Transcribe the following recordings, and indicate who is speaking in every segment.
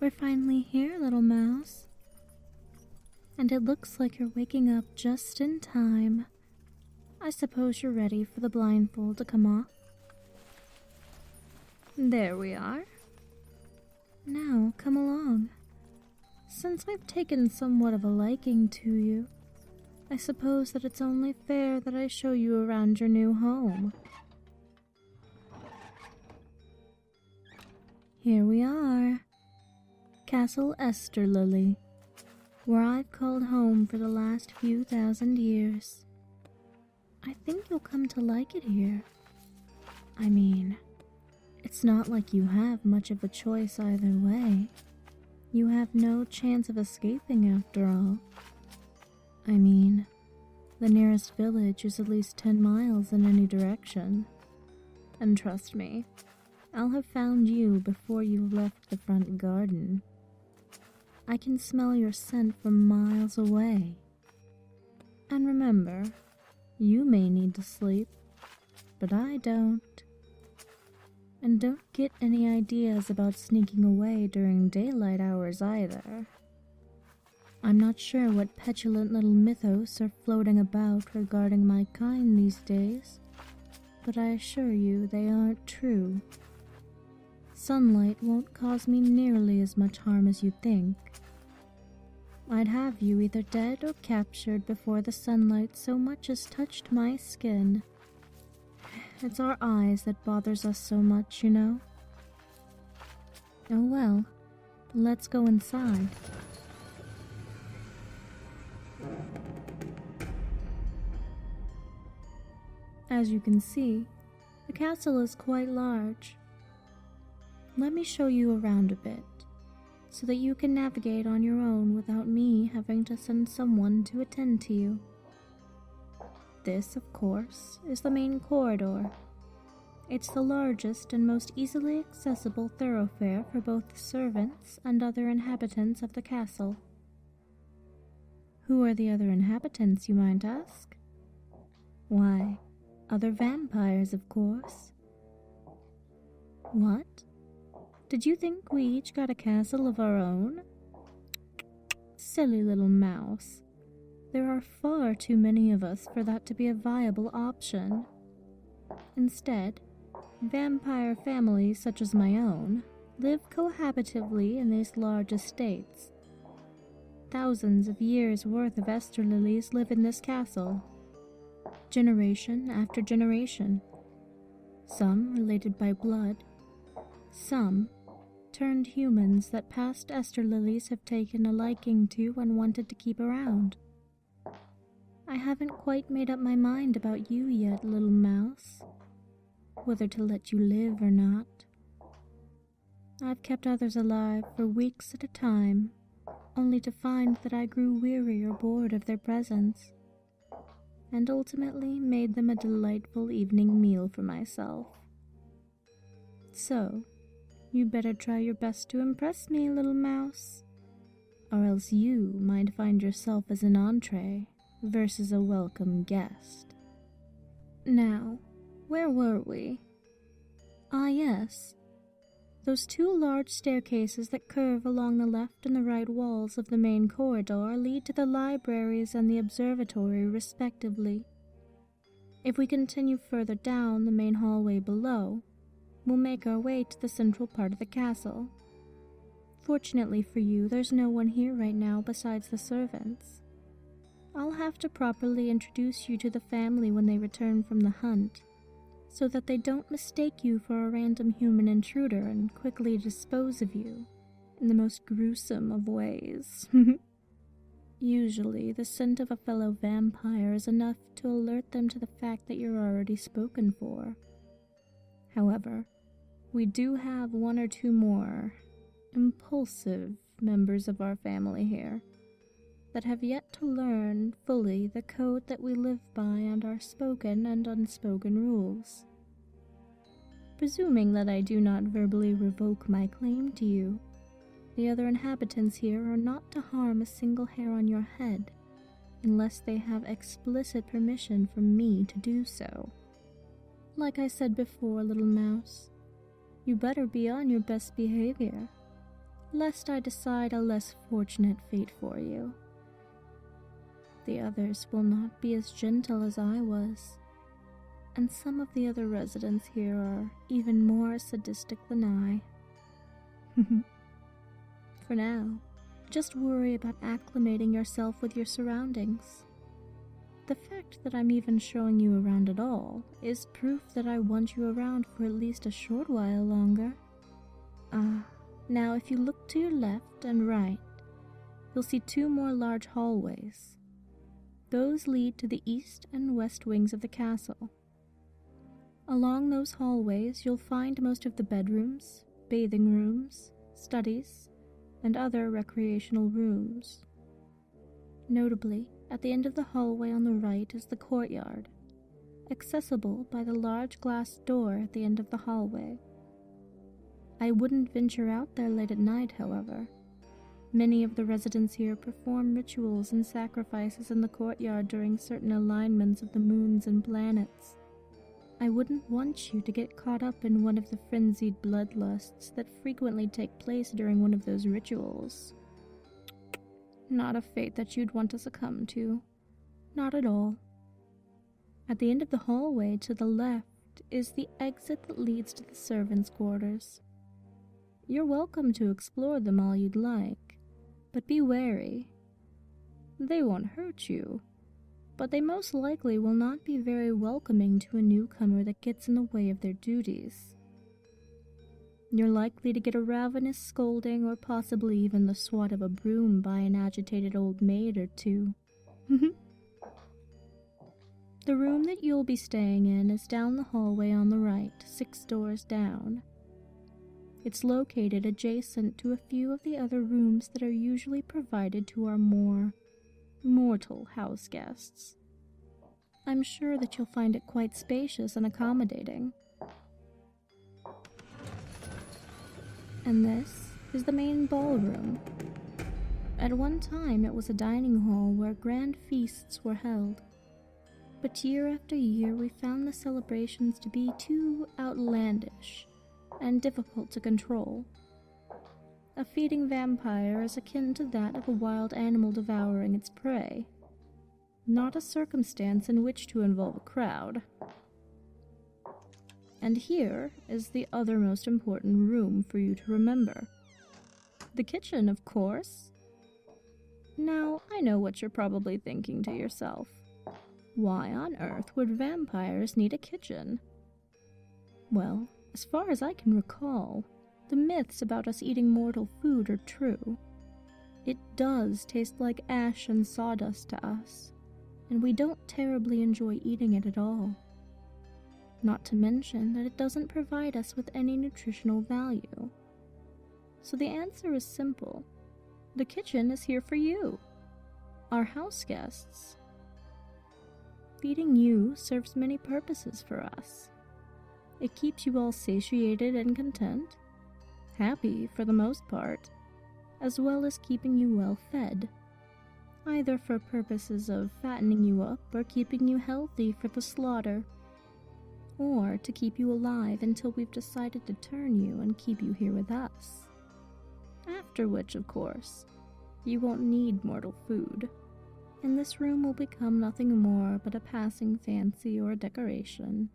Speaker 1: we're finally here, little mouse. And it looks like you're waking up just in time. I suppose you're ready for the blindfold to come off. There we are. Now, come along. Since I've taken somewhat of a liking to you, I suppose that it's only fair that I show you around your new home. Here we are. Castle Esterlily, where I've called home for the last few thousand years. I think you'll come to like it here. I mean, it's not like you have much of a choice either way. You have no chance of escaping after all. I mean, the nearest village is at least 10 miles in any direction. And trust me, I'll have found you before you left the front garden. I can smell your scent from miles away. And remember, you may need to sleep, but I don't. And don't get any ideas about sneaking away during daylight hours either. I'm not sure what petulant little mythos are floating about regarding my kind these days, but I assure you they aren't true. Sunlight won't cause me nearly as much harm as you think. I'd have you either dead or captured before the sunlight so much as touched my skin. It's our eyes that bothers us so much, you know. Oh well, let's go inside. As you can see, the castle is quite large. Let me show you around a bit, so that you can navigate on your own without me having to send someone to attend to you. This, of course, is the main corridor. It's the largest and most easily accessible thoroughfare for both the servants and other inhabitants of the castle. Who are the other inhabitants, you might ask? Why, other vampires, of course. What? Did you think we each got a castle of our own? Silly little mouse. There are far too many of us for that to be a viable option. Instead, vampire families such as my own live cohabitively in these large estates. Thousands of years' worth of Esterlilies live in this castle, generation after generation. Some related by blood, some turned humans that past Esterlilies have taken a liking to and wanted to keep around. I haven't quite made up my mind about you yet, little mouse, whether to let you live or not. I've kept others alive for weeks at a time, only to find that I grew weary or bored of their presence, and ultimately made them a delightful evening meal for myself. So, you better try your best to impress me, little mouse, or else you might find yourself as an entree versus a welcome guest. Now, where were we? Ah, yes. Those two large staircases that curve along the left and the right walls of the main corridor lead to the libraries and the observatory, respectively. If we continue further down the main hallway below, we'll make our way to the central part of the castle. Fortunately for you, there's no one here right now besides the servants. I'll have to properly introduce you to the family when they return from the hunt, so that they don't mistake you for a random human intruder and quickly dispose of you in the most gruesome of ways. Usually, the scent of a fellow vampire is enough to alert them to the fact that you're already spoken for. However, we do have one or two more impulsive members of our family here that have yet to learn fully the code that we live by and our spoken and unspoken rules. Presuming that I do not verbally revoke my claim to you, the other inhabitants here are not to harm a single hair on your head, unless they have explicit permission from me to do so. Like I said before, little mouse, you better be on your best behavior. lest I decide a less fortunate fate for you. The others will not be as gentle as I was, and some of the other residents here are even more sadistic than I. For now, just worry about acclimating yourself with your surroundings. The fact that I'm even showing you around at all is proof that I want you around for at least a short while longer. Now if you look to your left and right, you'll see 2 more large hallways. Those lead to the east and west wings of the castle. Along those hallways, you'll find most of the bedrooms, bathing rooms, studies, and other recreational rooms. Notably, at the end of the hallway on the right is the courtyard, accessible by the large glass door at the end of the hallway. I wouldn't venture out there late at night, however. Many of the residents here perform rituals and sacrifices in the courtyard during certain alignments of the moons and planets. I wouldn't want you to get caught up in one of the frenzied bloodlusts that frequently take place during one of those rituals. Not a fate that you'd want to succumb to. Not at all. At the end of the hallway to the left is the exit that leads to the servants' quarters. You're welcome to explore them all you'd like, but be wary. They won't hurt you, but they most likely will not be very welcoming to a newcomer that gets in the way of their duties. You're likely to get a ravenous scolding or possibly even the swat of a broom by an agitated old maid or two. The room that you'll be staying in is down the hallway on the right, 6 doors down. It's located adjacent to a few of the other rooms that are usually provided to our more mortal house guests. I'm sure that you'll find it quite spacious and accommodating. And this is the main ballroom. At one time, it was a dining hall where grand feasts were held. But year after year, we found the celebrations to be too outlandish and difficult to control. A feeding vampire is akin to that of a wild animal devouring its prey, not a circumstance in which to involve a crowd. And here is the other most important room for you to remember. The kitchen, of course. Now, I know what you're probably thinking to yourself. Why on earth would vampires need a kitchen? Well, as far as I can recall, the myths about us eating mortal food are true. It does taste like ash and sawdust to us, and we don't terribly enjoy eating it at all. Not to mention that it doesn't provide us with any nutritional value. So the answer is simple. The kitchen is here for you, our house guests. Feeding you serves many purposes for us. It keeps you all satiated and content, happy for the most part, as well as keeping you well fed, either for purposes of fattening you up or keeping you healthy for the slaughter, or to keep you alive until we've decided to turn you and keep you here with us. After which, of course, you won't need mortal food, and this room will become nothing more but a passing fancy or a decoration.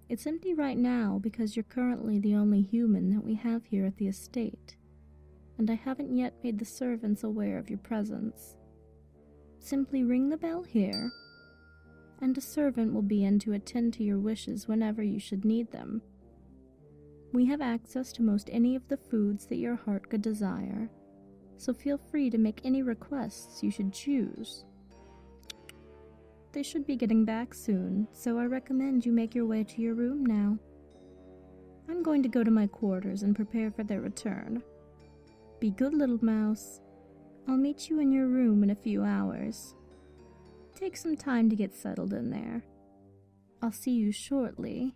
Speaker 1: It's empty right now because you're currently the only human that we have here at the estate, and I haven't yet made the servants aware of your presence. Simply ring the bell here, and a servant will be in to attend to your wishes whenever you should need them. We have access to most any of the foods that your heart could desire, so feel free to make any requests you should choose. They should be getting back soon, so I recommend you make your way to your room now. I'm going to go to my quarters and prepare for their return. Be good, little mouse. I'll meet you in your room in a few hours. Take some time to get settled in there. I'll see you shortly.